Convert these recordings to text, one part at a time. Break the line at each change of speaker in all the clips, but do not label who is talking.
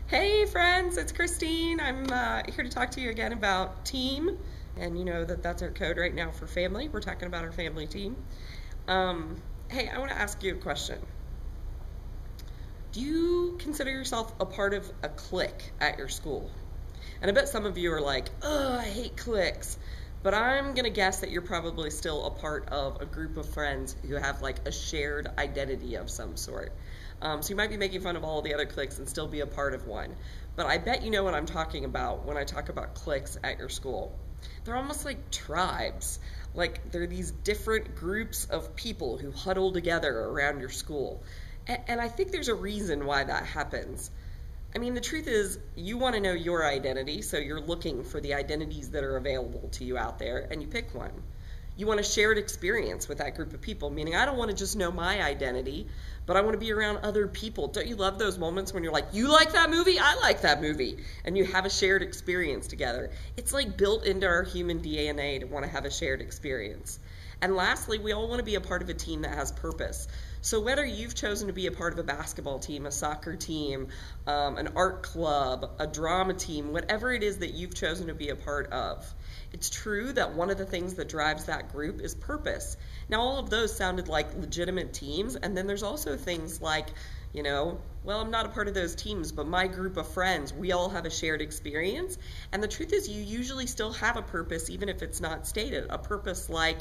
Hey friends, it's Christine. I'm here to talk to you again about team. And you know that that's our code right now for family. We're talking about our family team. Hey, I want to ask you a question. Do you consider yourself a part of a clique at your school? And I bet some of you are like, oh, I hate cliques. But I'm going to guess that you're probably still a part of a group of friends who have like a shared identity of some sort. So you might be making fun of all the other cliques and still be a part of one. But I bet you know what I'm talking about when I talk about cliques at your school. They're almost like tribes. Like they're these different groups of people who huddle together around your school. And I think there's a reason why that happens. I mean, the truth is, you want to know your identity, so you're looking for the identities that are available to you out there, and you pick one. You want a shared experience with that group of people, meaning I don't want to just know my identity, but I want to be around other people. Don't you love those moments when you're like, you like that movie? I like that movie. And you have a shared experience together. It's like built into our human DNA to want to have a shared experience. And lastly, we all want to be a part of a team that has purpose. So whether you've chosen to be a part of a basketball team, a soccer team, an art club, a drama team, whatever it is that you've chosen to be a part of, it's true that one of the things that drives that group is purpose. Now, all of those sounded like legitimate teams, and then there's also things like, you know, well, I'm not a part of those teams, but my group of friends, we all have a shared experience. And the truth is, you usually still have a purpose, even if it's not stated. A purpose like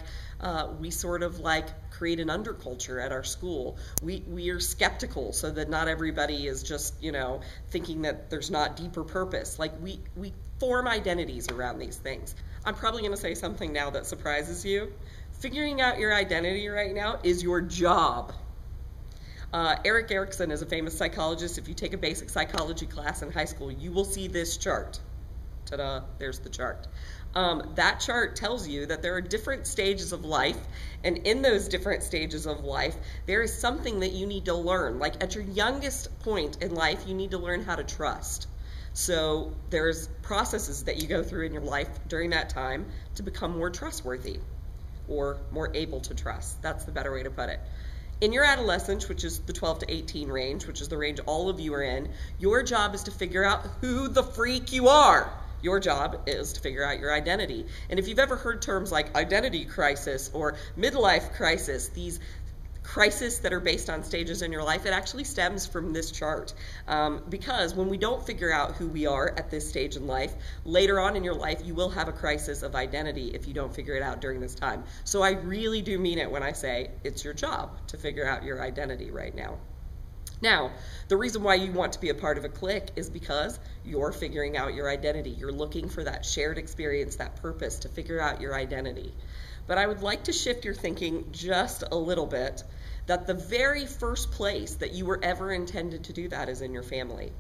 we sort of like create an underculture at our school. We are skeptical so that not everybody is just, you know, thinking that there's not deeper purpose. Like we form identities around these things. I'm probably going to say something now that surprises you. Figuring out your identity right now is your job. Erik Erikson is a famous psychologist. If you take a basic psychology class in high school, you will see this chart. Ta-da, there's the chart. That chart tells you that there are different stages of life, and in those different stages of life, there is something that you need to learn. Like at your youngest point in life, you need to learn how to trust. So there's processes that you go through in your life during that time to become more trustworthy or more able to trust. That's the better way to put it. In your adolescence, which is the 12 to 18 range, which is the range all of you are in, your job is to figure out who the freak you are. Your job is to figure out your identity. And if you've ever heard terms like identity crisis or midlife crisis, these crises that are based on stages in your life, it actually stems from this chart. Because when we don't figure out who we are at this stage in life, later on in your life, you will have a crisis of identity if you don't figure it out during this time. So I really do mean it when I say it's your job to figure out your identity right now. Now, the reason why you want to be a part of a clique is because you're figuring out your identity. You're looking for that shared experience, that purpose to figure out your identity. But I would like to shift your thinking just a little bit that the very first place that you were ever intended to do that is in your family.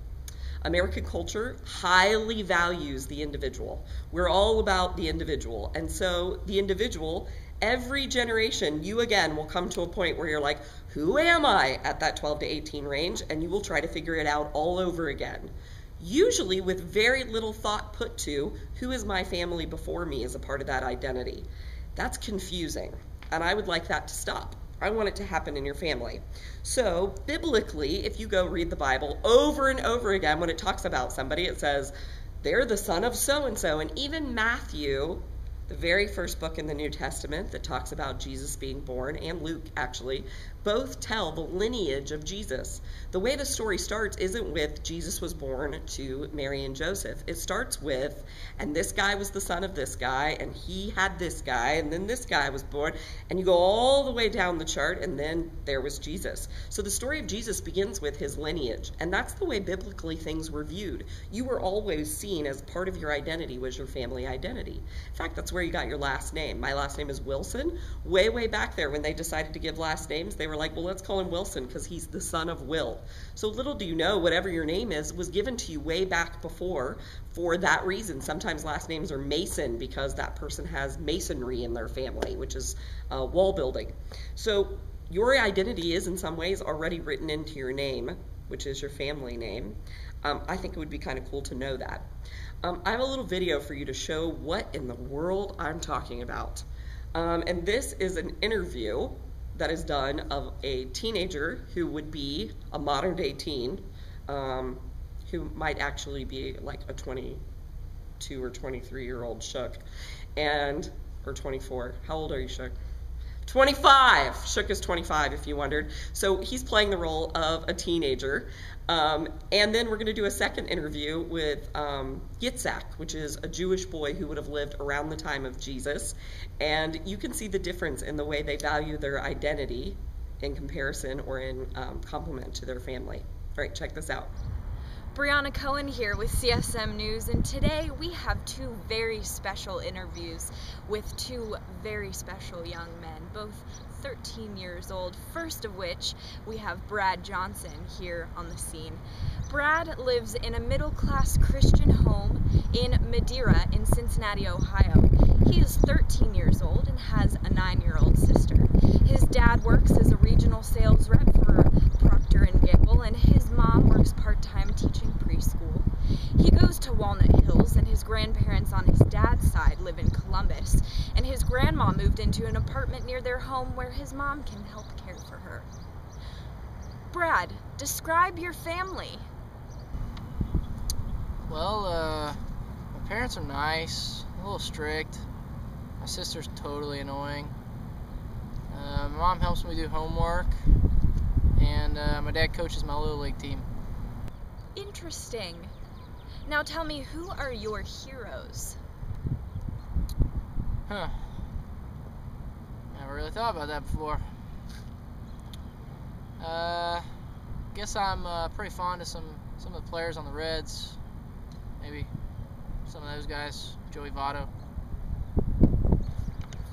American culture highly values the individual. We're all about the individual. And so the individual, every generation, you again will come to a point where you're like, who am I at that 12 to 18 range? And you will try to figure it out all over again. Usually with very little thought put to who is my family before me as a part of that identity. That's confusing, and I would like that to stop. I want it to happen in your family. So biblically, if you go read the Bible over and over again, when it talks about somebody, it says, they're the son of so-and-so. And even Matthew, the very first book in the New Testament that talks about Jesus being born, and Luke actually, both tell the lineage of Jesus. The way the story starts isn't with Jesus was born to Mary and Joseph. It starts with, and this guy was the son of this guy, and he had this guy, and then this guy was born, and you go all the way down the chart, and then there was Jesus. So the story of Jesus begins with his lineage, and that's the way biblically things were viewed. You were always seen as part of your identity was your family identity. In fact, that's where you got your last name. My last name is Wilson. Way back there when they decided to give last names, they were like, well, let's call him Wilson because he's the son of Will. So little do you know, whatever your name is was given to you way back before for that reason. Sometimes last names are Mason because that person has masonry in their family, which is wall building. So your identity is in some ways already written into your name, which is your family name. I think it would be kind of cool to know that. I have a little video for you to show what in the world I'm talking about. And this is an interview that is done of a teenager who would be a modern day teen, who might actually be like a 22 or 23-year-old Shook, or 24. How old are you, Shook? 25. Shook is 25, if you wondered. So he's playing the role of a teenager. And then we're going to do a second interview with Yitzhak, which is a Jewish boy who would have lived around the time of Jesus. And you can see the difference in the way they value their identity in comparison or in complement to their family. All right, check this out.
Brianna Cohen here with CSM News, and today we have two very special interviews with two very special young men, both 13 years old. First of which, we have Brad Johnson here on the scene. Brad lives in a middle-class Christian home in Madeira in Cincinnati, Ohio. He is 13 years old and has a 9-year-old sister. His dad works as a regional sales rep for Procter & Gamble, and his mom works part-time teaching preschool. He goes to Walnut Hills, and his grandparents on his dad's side live in Columbus, and his grandma moved into an apartment near their home where his mom can help care for her. Brad, describe your family.
Well, my parents are nice, a little strict. My sister's totally annoying. My mom helps me do homework, and my dad coaches my Little League team.
Interesting. Now tell me, who are your heroes?
Huh. Never really thought about that before. Guess I'm pretty fond of some of the players on the Reds. Maybe some of those guys. Joey Votto.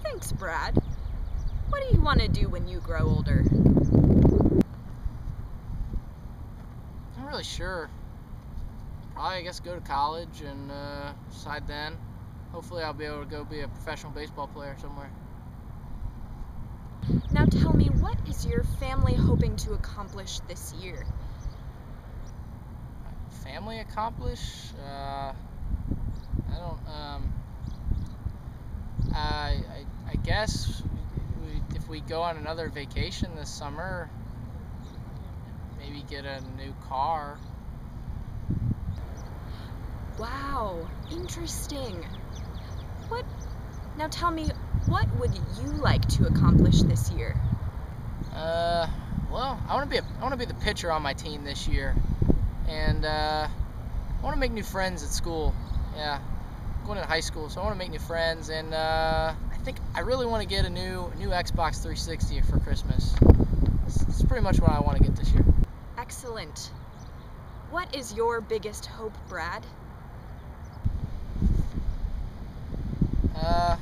Thanks, Brad. What do you want to do when you grow older?
I'm not really sure. Probably, I guess, go to college and decide then. Hopefully I'll be able to go be a professional baseball player somewhere.
Now tell me, what is your family hoping to accomplish this year?
Family accomplish? I guess if we go on another vacation this summer, maybe get a new car.
Wow, interesting. Now tell me, what would you like to accomplish this year?
Well, I want to be the pitcher on my team this year, and I want to make new friends at school. Yeah, going to high school, so I want to make new friends, and I think I really want to get a new Xbox 360 for Christmas. That's pretty much what I want to get this year.
Excellent. What is your biggest hope, Brad?
I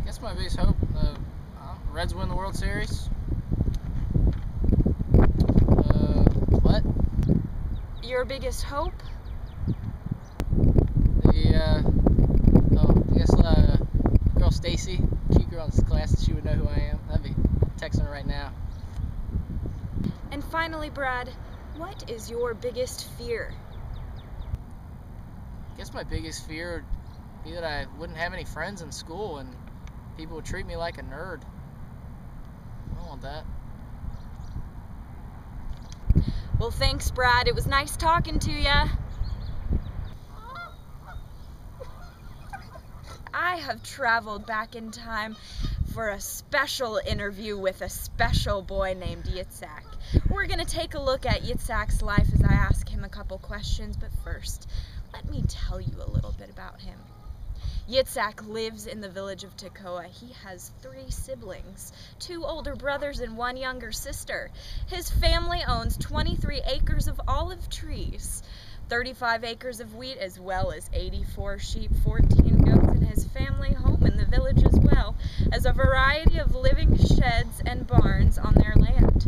guess my biggest hope, Reds win the World Series. What?
Your biggest hope?
I guess girl Stacy, cute girl in this class, she would know who I am. That'd be texting her right now.
And finally, Brad, what is your biggest fear?
I guess my biggest fear would be that I wouldn't have any friends in school and people would treat me like a nerd. I don't want that.
Well, thanks, Brad. It was nice talking to ya. I have traveled back in time for a special interview with a special boy named Yitzhak. We're going to take a look at Yitzhak's life as I ask him a couple questions, but first, let me tell you a little bit about him. Yitzhak lives in the village of Tekoa. He has 3 siblings, 2 older brothers and 1 younger sister. His family owns 23 acres of olive trees, 35 acres of wheat, as well as 84 sheep, 14 goats, and his family home in the village as well as a variety of living sheds and barns on their land.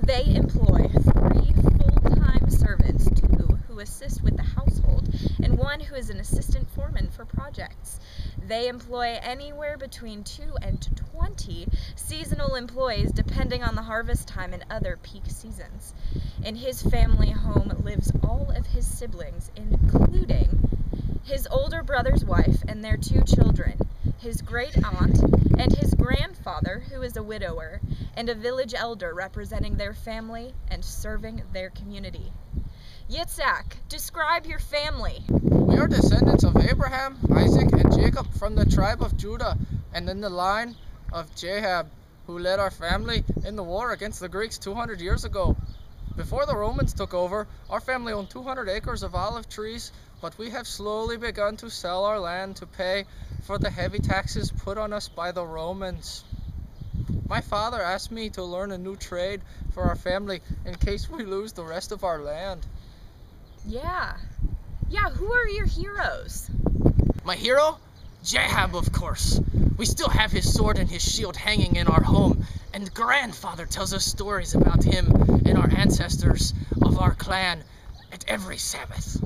They employ 3 full-time servants, 2 who assist with the household, and 1 who is an assistant foreman for projects. They employ anywhere between 2 and 20 seasonal employees depending on the harvest time and other peak seasons. In his family home lives all of his siblings, including his older brother's wife and their 2 children, his great aunt, and his grandfather, who is a widower, and a village elder representing their family and serving their community. Yitzhak, describe your family.
We are descendants of Abraham, Isaac, and Jacob from the tribe of Judah, and in the line of Jahab, who led our family in the war against the Greeks 200 years ago. Before the Romans took over, our family owned 200 acres of olive trees, but we have slowly begun to sell our land to pay for the heavy taxes put on us by the Romans. My father asked me to learn a new trade for our family in case we lose the rest of our land.
Yeah, who are your heroes?
My hero? Jahab, of course. We still have his sword and his shield hanging in our home, and grandfather tells us stories about him and our ancestors of our clan at every Sabbath.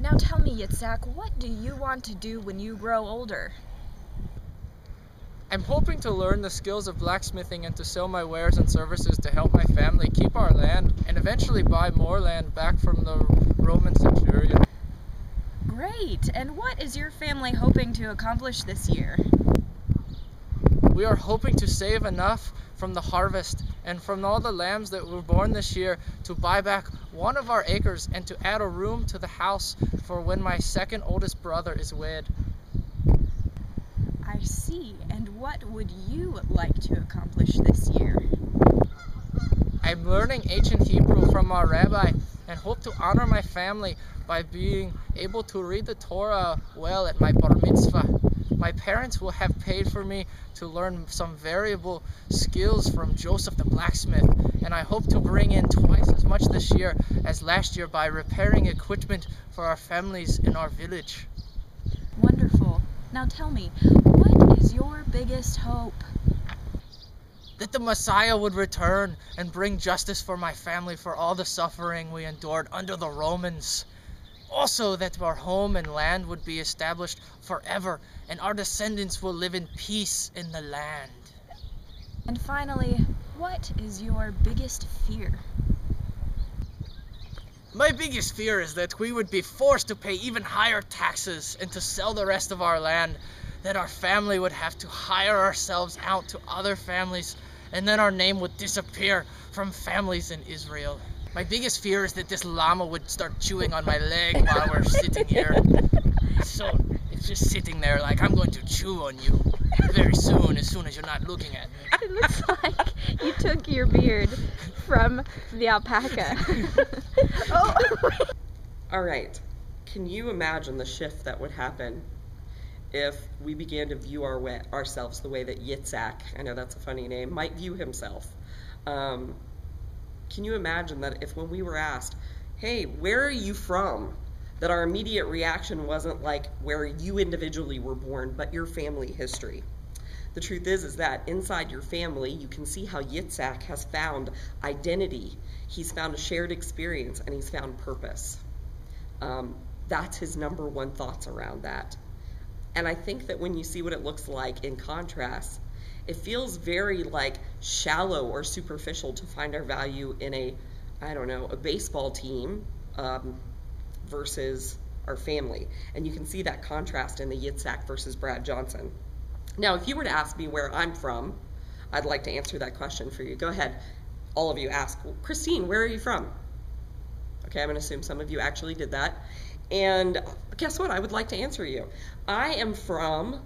Now tell me, Yitzhak, what do you want to do when you grow older?
I'm hoping to learn the skills of blacksmithing and to sell my wares and services to help my family keep our land and eventually buy more land back from the Roman centurion.
Great! And what is your family hoping to accomplish this year?
We are hoping to save enough from the harvest and from all the lambs that were born this year to buy back one of our acres and to add a room to the house for when my second oldest brother is wed.
I see. And what would you like to accomplish this year?
I'm learning ancient Hebrew from our rabbi and hope to honor my family by being able to read the Torah well at my bar mitzvah. My parents will have paid for me to learn some variable skills from Joseph the blacksmith, and I hope to bring in twice as much this year as last year by repairing equipment for our families in our village.
Wonderful. Now tell me, what is your biggest hope?
That the Messiah would return and bring justice for my family for all the suffering we endured under the Romans. Also that our home and land would be established forever and our descendants will live in peace in the land.
And finally, what is your biggest fear?
My biggest fear is that we would be forced to pay even higher taxes and to sell the rest of our land, that our family would have to hire ourselves out to other families, and then our name would disappear from families in Israel. My biggest fear is that this llama would start chewing on my leg while we're sitting here. So it's just sitting there like, I'm going to chew on you very soon as you're not looking at me.
It looks like you took your beard from the alpaca. Oh.
All right. Can you imagine the shift that would happen if we began to view ourselves the way that Yitzhak, I know that's a funny name, might view himself? Can you imagine that if when we were asked, hey, where are you from? That our immediate reaction wasn't like where you individually were born, but your family history. The truth is that inside your family, you can see how Yitzhak has found identity. He's found a shared experience, and he's found purpose. That's his number one thoughts around that. And I think that when you see what it looks like in contrast, it feels very like shallow or superficial to find our value in a baseball team versus our family. And you can see that contrast in the Yitzhak versus Brad Johnson. Now, if you were to ask me where I'm from, I'd like to answer that question for you. Go ahead. All of you ask, Christine, where are you from? Okay, I'm going to assume some of you actually did that. And guess what? I would like to answer you. I am from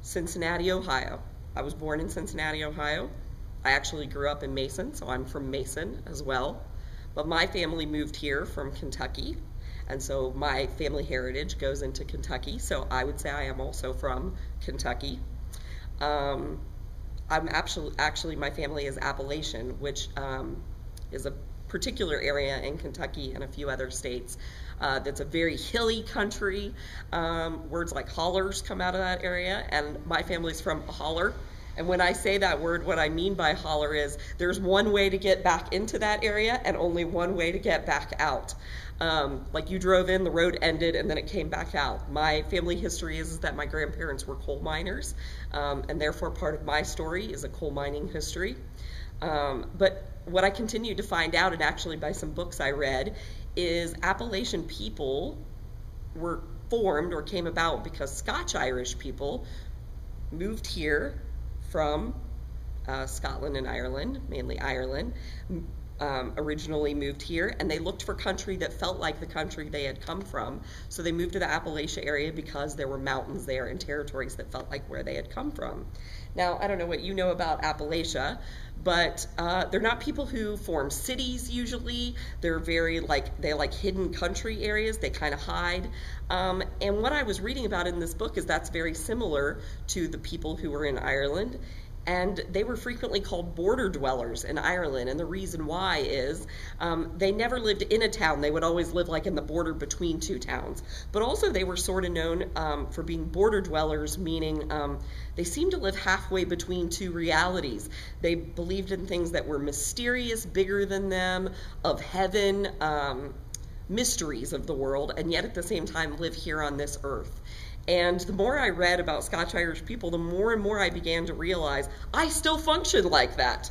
Cincinnati, Ohio. I was born in Cincinnati, Ohio. I actually grew up in Mason, so I'm from Mason as well. But my family moved here from Kentucky, and so my family heritage goes into Kentucky, so I would say I am also from Kentucky. I'm actually my family is Appalachian, which is a particular area in Kentucky and a few other states that's a very hilly country. Words like hollers come out of that area, and my family's from Holler. And when I say that word, what I mean by holler is there's one way to get back into that area and only one way to get back out. Like you drove in, the road ended, and then it came back out. My family history is that my grandparents were coal miners, and therefore part of my story is a coal mining history. But what I continued to find out, and actually by some books I read, is Appalachian people were formed or came about because Scotch-Irish people moved here from Scotland and Ireland, mainly Ireland, originally moved here, and they looked for country that felt like the country they had come from. So they moved to the Appalachia area because there were mountains there and territories that felt like where they had come from. Now, I don't know what you know about Appalachia, but they're not people who form cities usually. They're very they like hidden country areas. They kind of hide. And what I was reading about in this book is that's very similar to the people who were in Ireland. And they were frequently called border dwellers in Ireland. And the reason why is they never lived in a town. They would always live like in the border between two towns. But also they were sort of known for being border dwellers, meaning they seemed to live halfway between two realities. They believed in things that were mysterious, bigger than them, of heaven, mysteries of the world, and yet at the same time live here on this earth. And the more I read about Scotch-Irish people, the more and more I began to realize I still function like that.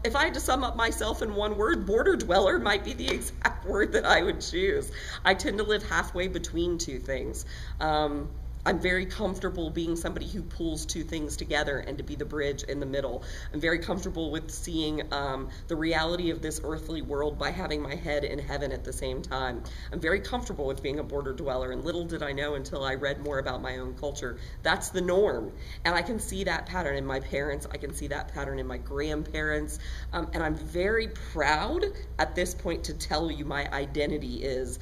If I had to sum up myself in one word, border dweller might be the exact word that I would choose. I tend to live halfway between two things. I'm very comfortable being somebody who pulls two things together and to be the bridge in the middle. I'm very comfortable with seeing the reality of this earthly world by having my head in heaven at the same time. I'm very comfortable with being a border dweller, and little did I know until I read more about my own culture, that's the norm. And I can see that pattern in my parents, I can see that pattern in my grandparents, and I'm very proud at this point to tell you my identity is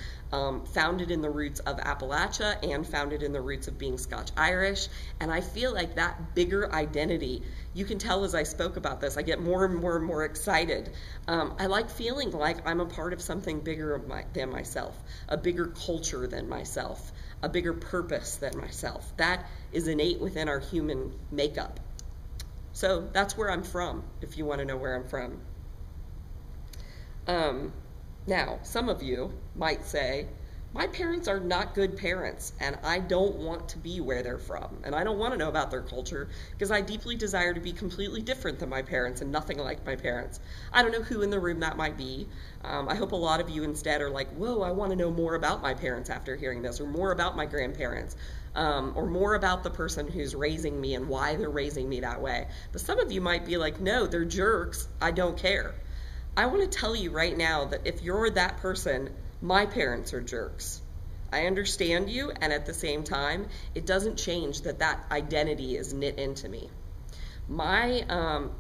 founded in the roots of Appalachia and founded in the roots of being Scotch-Irish, and I feel like that bigger identity, you can tell as I spoke about this, I get more and more and more excited. I like feeling like I'm a part of something bigger than myself, a bigger culture than myself, a bigger purpose than myself. That is innate within our human makeup. So that's where I'm from, if you want to know where I'm from. Now, some of you might say, my parents are not good parents, and I don't want to be where they're from, and I don't want to know about their culture, because I deeply desire to be completely different than my parents and nothing like my parents. I don't know who in the room that might be. I hope a lot of you instead are like, whoa, I want to know more about my parents after hearing this, or more about my grandparents, or more about the person who's raising me and why they're raising me that way. But some of you might be like, no, they're jerks, I don't care. I want to tell you right now that if you're that person, my parents are jerks. I understand you, and at the same time, it doesn't change that that identity is knit into me. My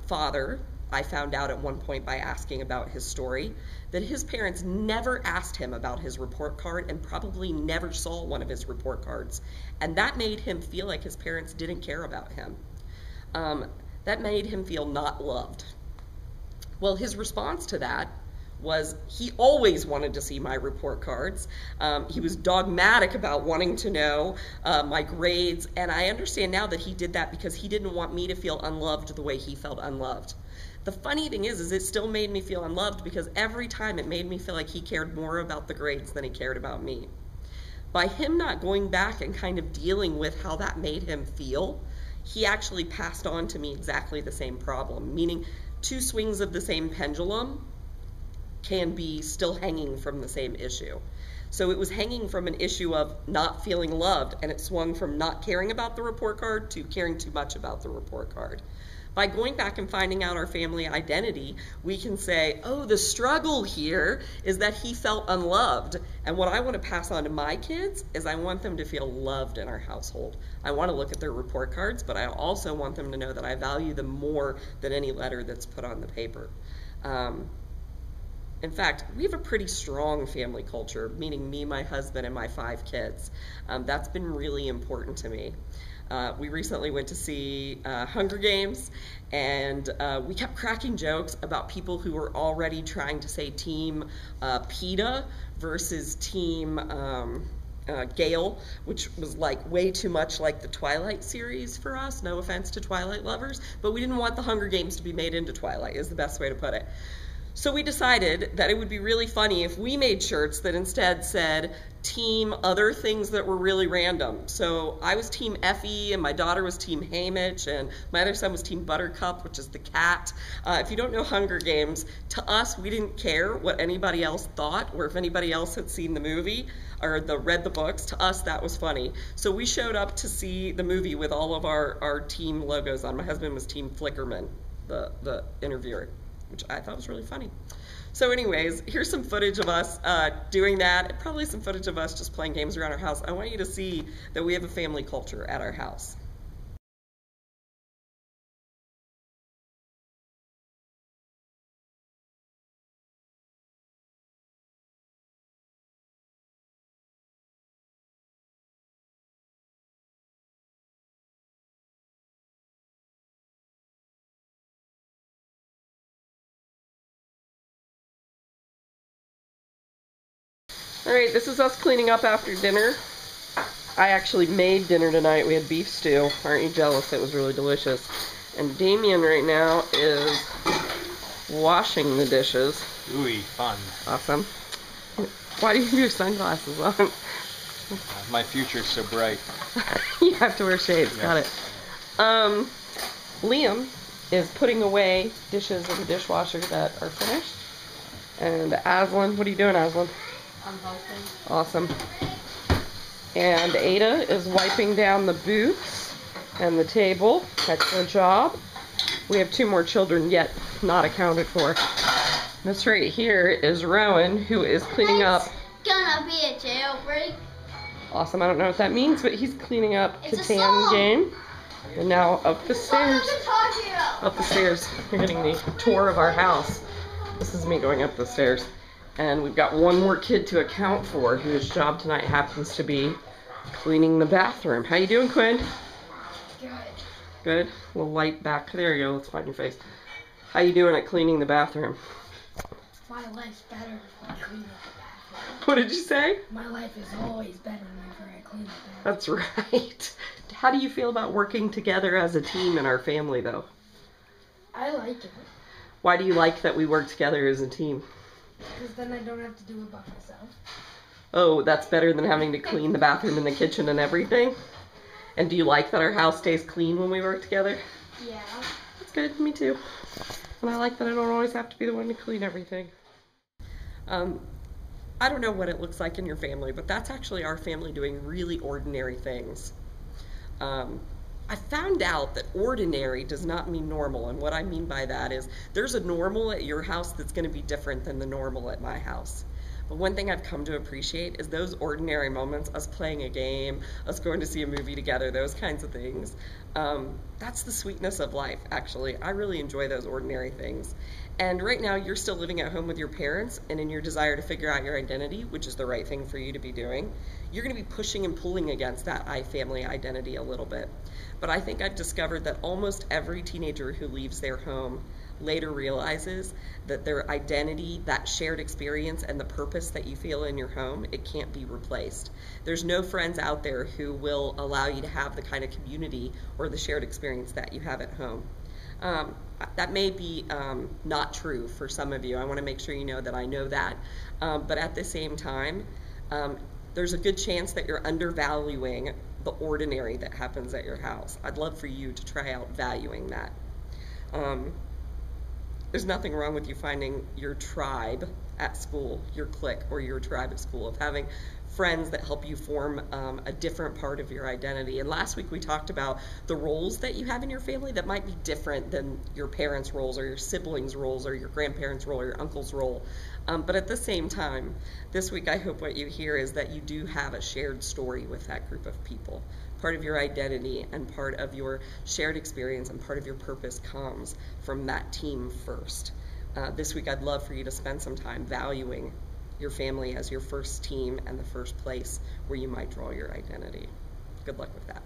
father, I found out at one point by asking about his story, that his parents never asked him about his report card and probably never saw one of his report cards. And that made him feel like his parents didn't care about him. That made him feel not loved. Well, his response to that was he always wanted to see my report cards. He was dogmatic about wanting to know my grades, and I understand now that he did that because he didn't want me to feel unloved the way he felt unloved. The funny thing is it still made me feel unloved because every time it made me feel like he cared more about the grades than he cared about me. By him not going back and kind of dealing with how that made him feel, he actually passed on to me exactly the same problem, meaning two swings of the same pendulum can be still hanging from the same issue. So it was hanging from an issue of not feeling loved, and it swung from not caring about the report card to caring too much about the report card. By going back and finding out our family identity, we can say, oh, the struggle here is that he felt unloved. And what I want to pass on to my kids is I want them to feel loved in our household. I want to look at their report cards, but I also want them to know that I value them more than any letter that's put on the paper. In fact, we have a pretty strong family culture, meaning me, my husband, and my 5 kids. That's been really important to me. We recently went to see Hunger Games, and we kept cracking jokes about people who were already trying to say Team PETA versus Team Gale, which was like way too much like the Twilight series for us. No offense to Twilight lovers, but we didn't want the Hunger Games to be made into Twilight, is the best way to put it. So we decided that it would be really funny if we made shirts that instead said team other things that were really random. So I was Team Effie, and my daughter was Team Haymitch, and my other son was Team Buttercup, which is the cat. If you don't know Hunger Games, to us, we didn't care what anybody else thought, or if anybody else had seen the movie or read the books. To us, that was funny. So we showed up to see the movie with all of our team logos on. My husband was Team Flickerman, the interviewer, which I thought was really funny. So anyways, here's some footage of us doing that, and probably some footage of us just playing games around our house. I want you to see that we have a family culture at our house. All right, this is us cleaning up after dinner. I actually made dinner tonight. We had beef stew. Aren't you jealous? It was really delicious. And Damien right now is washing the dishes.
Ooh, fun.
Awesome. Why do you have your sunglasses on?
My future's so bright.
You have to wear shades.
Yeah.
Got it. Liam is putting away dishes in the dishwasher that are finished. And Aslan, what are you doing, Aslan?
I'm helping.
Awesome. And Ada is wiping down the booths and the table. Excellent job. We have 2 more children yet not accounted for. This right here is Rowan, who is cleaning up.
It's gonna be a jailbreak.
Awesome. I don't know what that means, but he's cleaning up
It's a
Catan
song.
game. And now up the stairs.
What are we talking about?
Up the stairs. You're getting the tour of our house. This is me going up the stairs. And we've got 1 more kid to account for, whose job tonight happens to be cleaning the bathroom. How you doing, Quinn?
Good.
Good. A little light back. There you go. Let's find your face. How you doing at cleaning the bathroom?
My life's better when I clean up the bathroom.
What did you say?
My life is always better whenever I clean up the bathroom.
That's right. How do you feel about working together as a team in our family, though?
I like it,
Why do you like that we work together as a team?
because then I don't have to do it by myself.
Oh, that's better than having to clean the bathroom and the kitchen and everything? And do you like that our house stays clean when we work together?
Yeah.
That's good. Me too. And I like that I don't always have to be the one to clean everything. I don't know what it looks like in your family, but that's actually our family doing really ordinary things. I found out that ordinary does not mean normal, and what I mean by that is there's a normal at your house that's going to be different than the normal at my house. But one thing I've come to appreciate is those ordinary moments, us playing a game, us going to see a movie together, those kinds of things. That's the sweetness of life, actually. I really enjoy those ordinary things. And right now, you're still living at home with your parents, and in your desire to figure out your identity, which is the right thing for you to be doing, you're going to be pushing and pulling against that I-family identity a little bit. But I think I've discovered that almost every teenager who leaves their home later realizes that their identity, that shared experience, and the purpose that you feel in your home, it can't be replaced. There's no friends out there who will allow you to have the kind of community or the shared experience that you have at home. That may be not true for some of you. I want to make sure you know that I know that. But at the same time, there's a good chance that you're undervaluing the ordinary that happens at your house. I'd love for you to try out valuing that. There's nothing wrong with you finding your tribe at school, your clique, or your tribe at school, of having friends that help you form a different part of your identity. And last week we talked about the roles that you have in your family that might be different than your parents' roles or your siblings' roles or your grandparents' role or your uncle's role. But at the same time, this week I hope what you hear is that you do have a shared story with that group of people. Part of your identity and part of your shared experience and part of your purpose comes from that team first. This week I'd love for you to spend some time valuing your family as your first team and the first place where you might draw your identity. Good luck with that.